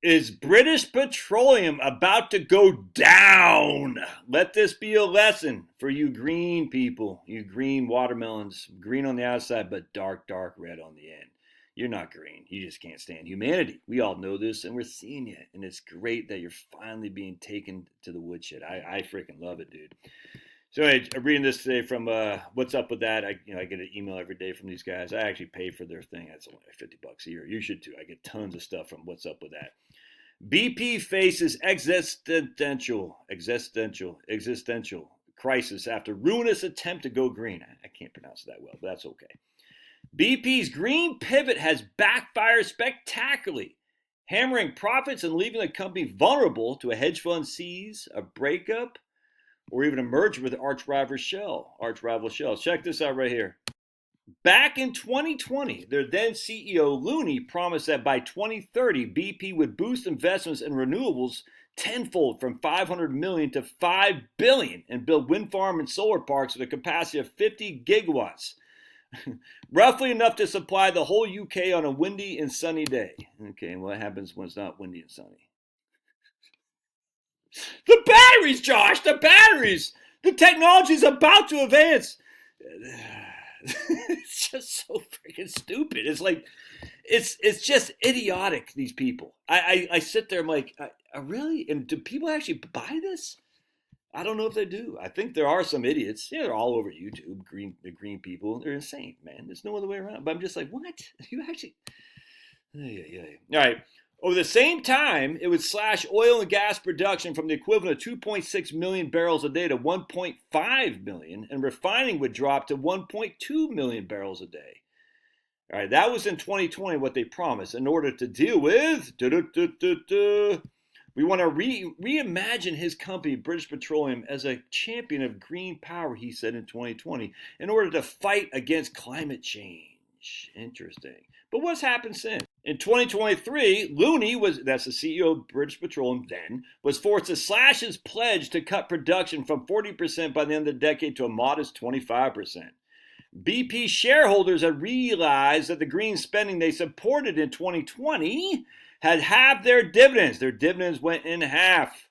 Is British Petroleum about to go down? Let this be a lesson for you green people, you green watermelons, green on the outside, but dark, dark red on the end. You're not green. You just can't stand humanity. We all know this, and we're seeing it. And it's great that you're finally being taken to the woodshed. I freaking love it, dude. So anyway, I'm reading this today from What's Up With That. I get an email every day from these guys. I actually pay for their thing. That's only $50 a year. You should too. I get tons of stuff from What's Up With That. BP faces existential crisis after ruinous attempt to go green. I can't pronounce it that well, but that's okay. BP's green pivot has backfired spectacularly, hammering profits and leaving the company vulnerable to a hedge fund seize, a breakup, or even a merger with arch rival Shell. Check this out right here. Back in 2020, their then CEO Looney promised that by 2030, BP would boost investments in renewables tenfold from $500 million to $5 billion and build wind farm and solar parks with a capacity of 50 gigawatts. Roughly enough to supply the whole UK on a windy and sunny day. Okay, and what happens when it's not windy and sunny? The batteries, Josh, the batteries! The technology's about to advance. It's just so freaking stupid. It's like, it's just idiotic, these people. I sit there, I'm like, really? And do people actually buy this? I don't know if they do. I think there are some idiots. Yeah, they're all over YouTube, the green people. They're insane, man. There's no other way around. But I'm just like, what? You actually... All right. Over the same time, it would slash oil and gas production from the equivalent of 2.6 million barrels a day to 1.5 million, and refining would drop to 1.2 million barrels a day. All right, that was in 2020 what they promised. In order to deal with... We want to reimagine his company, British Petroleum, as a champion of green power, he said in 2020, in order to fight against climate change. Interesting. But what's happened since? In 2023, Looney that's the CEO of British Petroleum then, was forced to slash his pledge to cut production from 40% by the end of the decade to a modest 25%. BP shareholders had realized that the green spending they supported in 2020 had halved their dividends. Their dividends went in half.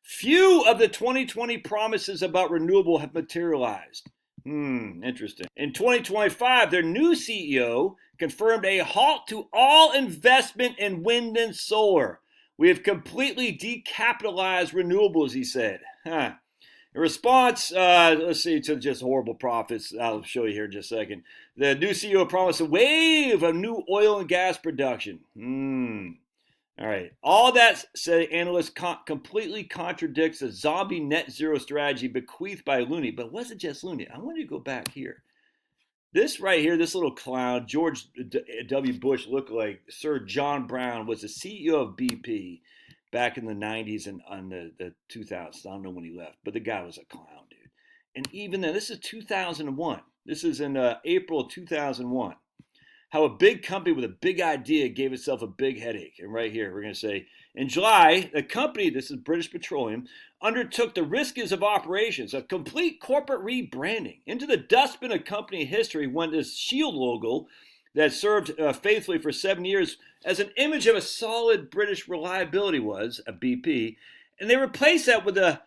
Few of the 2020 promises about renewable have materialized. Interesting. In 2025, their new CEO confirmed a halt to all investment in wind and solar. We have completely decapitalized renewables, he said. In response, to just horrible profits, I'll show you here in just a second. The new CEO promised a wave of new oil and gas production. All right. All that, say analysts, completely contradicts the zombie net zero strategy bequeathed by Looney. But it wasn't just Looney. I want you to go back here. This right here, this little clown, George W. Bush lookalike, Sir John Brown, was the CEO of BP back in the 90s and on the 2000s. I don't know when he left, but the guy was a clown, dude. And even then, this is 2001. This is in April of 2001. How a big company with a big idea gave itself a big headache. And right here, we're going to say, in July, the company, this is British Petroleum, undertook the riskiest of operations, a complete corporate rebranding. Into the dustbin of company history went this shield logo that served faithfully for 7 years as an image of a solid British reliability was, a BP, and they replaced that with a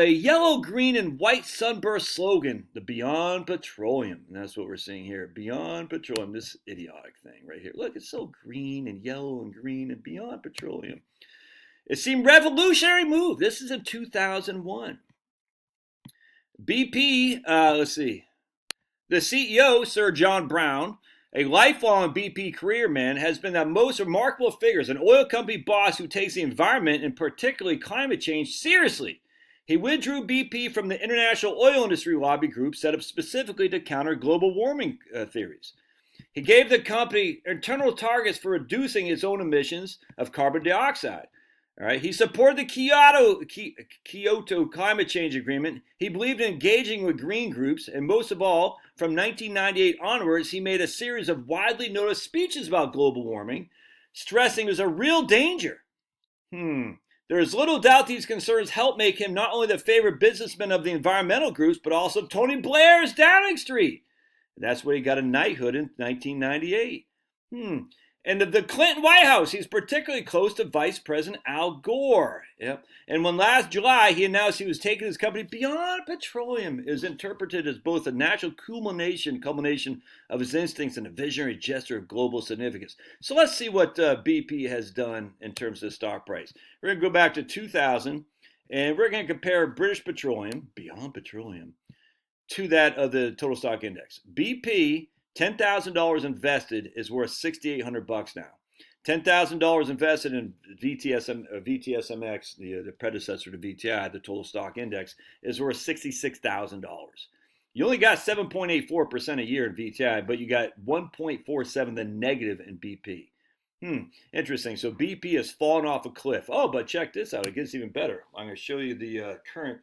yellow, green, and white sunburst slogan, the Beyond Petroleum. And that's what we're seeing here, Beyond Petroleum, this idiotic thing right here. Look, it's so green and yellow and green and Beyond Petroleum. It seemed revolutionary move. This is in 2001. BP, let's see. The CEO, Sir John Brown, a lifelong BP career man, has been the most remarkable figure as an oil company boss who takes the environment and particularly climate change seriously. He withdrew BP from the international oil industry lobby group set up specifically to counter global warming theories. He gave the company internal targets for reducing its own emissions of carbon dioxide. All right. He supported the Kyoto Climate Change Agreement. He believed in engaging with green groups, and most of all, from 1998 onwards, he made a series of widely noticed speeches about global warming, stressing there's a real danger. There is little doubt these concerns helped make him not only the favorite businessman of the environmental groups, but also Tony Blair's Downing Street. That's where he got a knighthood in 1998. And the Clinton White House, he's particularly close to Vice President Al Gore. Yep. And when last July he announced he was taking his company beyond petroleum, it was interpreted as both a natural culmination of his instincts and a visionary gesture of global significance. So let's see what BP has done in terms of the stock price. We're going to go back to 2000, and we're going to compare British Petroleum, beyond petroleum, to that of the total stock index. BP, $10,000 invested, is worth $6,800 now. $10,000 invested in VTSMX, the predecessor to VTI, the total stock index, is worth $66,000. You only got 7.84% a year in VTI, but you got 1.47 the negative in BP. Interesting. So BP has fallen off a cliff. Oh, but check this out. It gets even better. I'm going to show you the current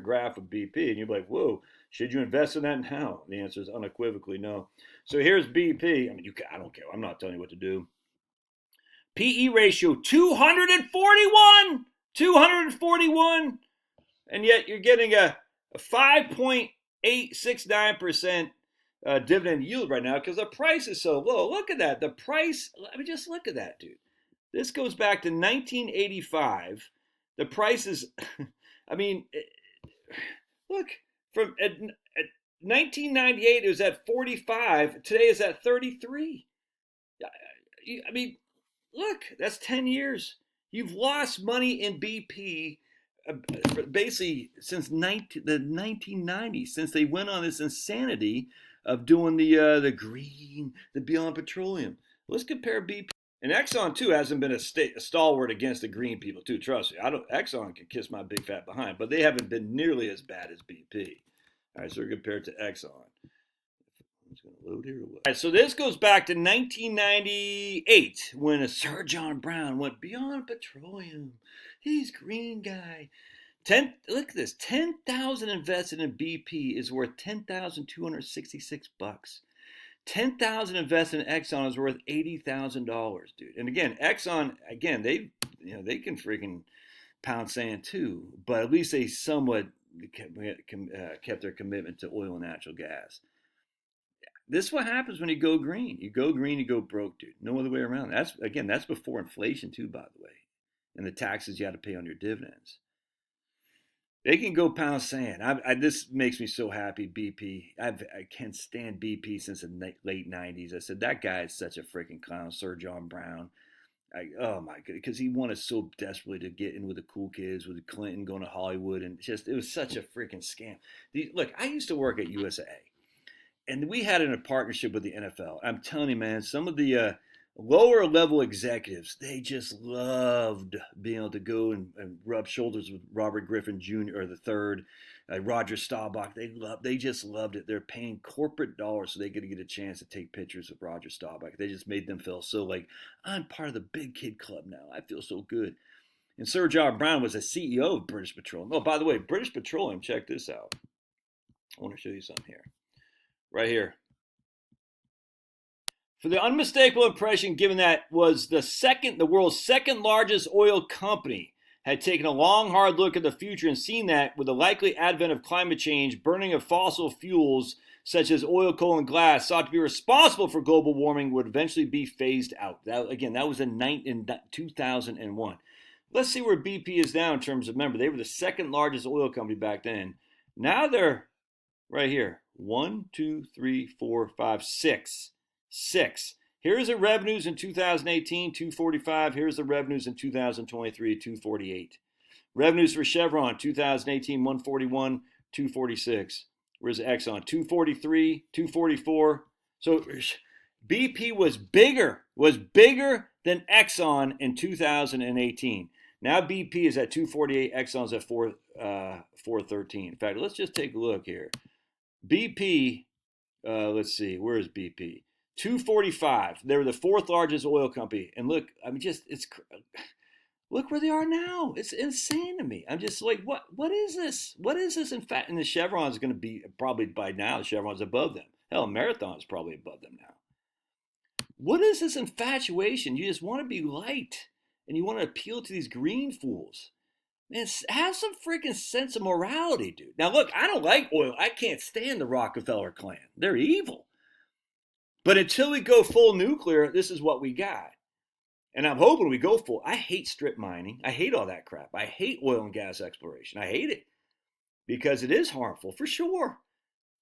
graph of BP, and you'll be like, whoa, should you invest in that now? The answer is unequivocally no. So here's BP. I mean, I don't care. I'm not telling you what to do. PE ratio 241. 241. And yet you're getting a 5.869% dividend yield right now because the price is so low. Look at that. The price, I mean, just look at that, dude. This goes back to 1985. The price is, I mean, look, from at 1998 it was at 45. Today is at 33. I mean, look, that's 10 years. You've lost money in BP basically since the 1990s, since they went on this insanity of doing the green, the beyond petroleum. Let's compare BP. And Exxon too hasn't been a stalwart against the green people too. Trust me, Exxon can kiss my big fat behind, but they haven't been nearly as bad as BP. All right, so we're compared to Exxon. It's going to load here or what? All right, so this goes back to 1998 when Sir John Brown went beyond petroleum. He's green guy. Look at this. 10,000 invested in BP is worth $10,266. 10,000 invested in Exxon is worth $80,000, dude. And again, Exxon, they can freaking pound sand too, but at least they somewhat kept their commitment to oil and natural gas. This is what happens when you go green. You go green, you go broke, dude. No other way around. That's before inflation too, by the way, and the taxes you had to pay on your dividends. They can go pound sand. This makes me so happy, BP. I can't stand BP since the late 90s. I said, that guy is such a freaking clown, Sir John Brown. Oh, my God, because he wanted so desperately to get in with the cool kids, with Clinton going to Hollywood, and it was such a freaking scam. Look, I used to work at USA, and we had a partnership with the NFL. I'm telling you, man, some of the lower level executives, they just loved being able to go and rub shoulders with Robert Griffin Jr. or the third, Roger Staubach. They just loved it. They're paying corporate dollars so they could get a chance to take pictures of Roger Staubach. They just made them feel so like, I'm part of the big kid club now. I feel so good. And Sir John Brown was a CEO of British Petroleum. Oh, by the way, British Petroleum, check this out. I want to show you something here. Right here. For the unmistakable impression given that was the world's second largest oil company, had taken a long, hard look at the future and seen that with the likely advent of climate change, burning of fossil fuels such as oil, coal, and glass thought to be responsible for global warming would eventually be phased out. That was in 2001. Let's see where BP is now in terms of, remember, they were the second largest oil company back then. Now they're right here. 1, 2, 3, 4, 5, 6. Here's the revenues in 2018, 245. Here's the revenues in 2023, 248. Revenues for Chevron, 2018, 141, 246. Where's Exxon? 243, 244. So BP was bigger than Exxon in 2018. Now BP is at 248, Exxon's at 413. In fact, let's just take a look here. BP, let's see, where is BP? 245. They were the fourth largest oil company. And look, I mean, look where they are now. It's insane to me. I'm just like, what is this? What is this? In fact, and the Chevron's going to be probably by now, the Chevron's above them. Hell, Marathon's probably above them now. What is this infatuation? You just want to be liked and you want to appeal to these green fools. Man, have some freaking sense of morality, dude. Now, look, I don't like oil. I can't stand the Rockefeller clan. They're evil. But until we go full nuclear, this is what we got. And I'm hoping we go full. I hate strip mining. I hate all that crap. I hate oil and gas exploration. I hate it because it is harmful for sure,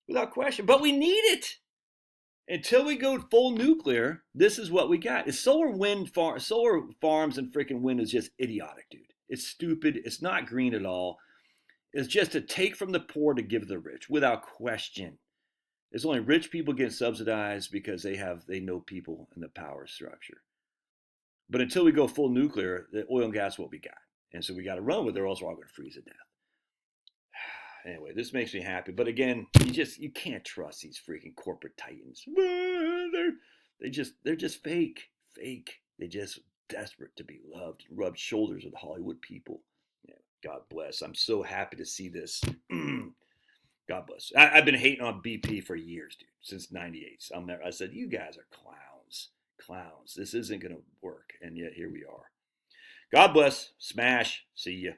without question. But we need it. Until we go full nuclear, this is what we got. Solar farms and freaking wind is just idiotic, dude. It's stupid. It's not green at all. It's just to take from the poor to give to the rich, without question. It's only rich people getting subsidized because they know people in the power structure. But until we go full nuclear, the oil and gas is what we got. And so we got to run with it, or else we're all going to freeze to death. Anyway, this makes me happy. But again, you can't trust these freaking corporate titans. They're just fake. They're just desperate to be loved and rub shoulders with Hollywood people. Yeah, God bless. I'm so happy to see this. God bless. I've been hating on BP for years, dude, since '98. I said, you guys are clowns. This isn't going to work. And yet here we are. God bless. Smash. See ya.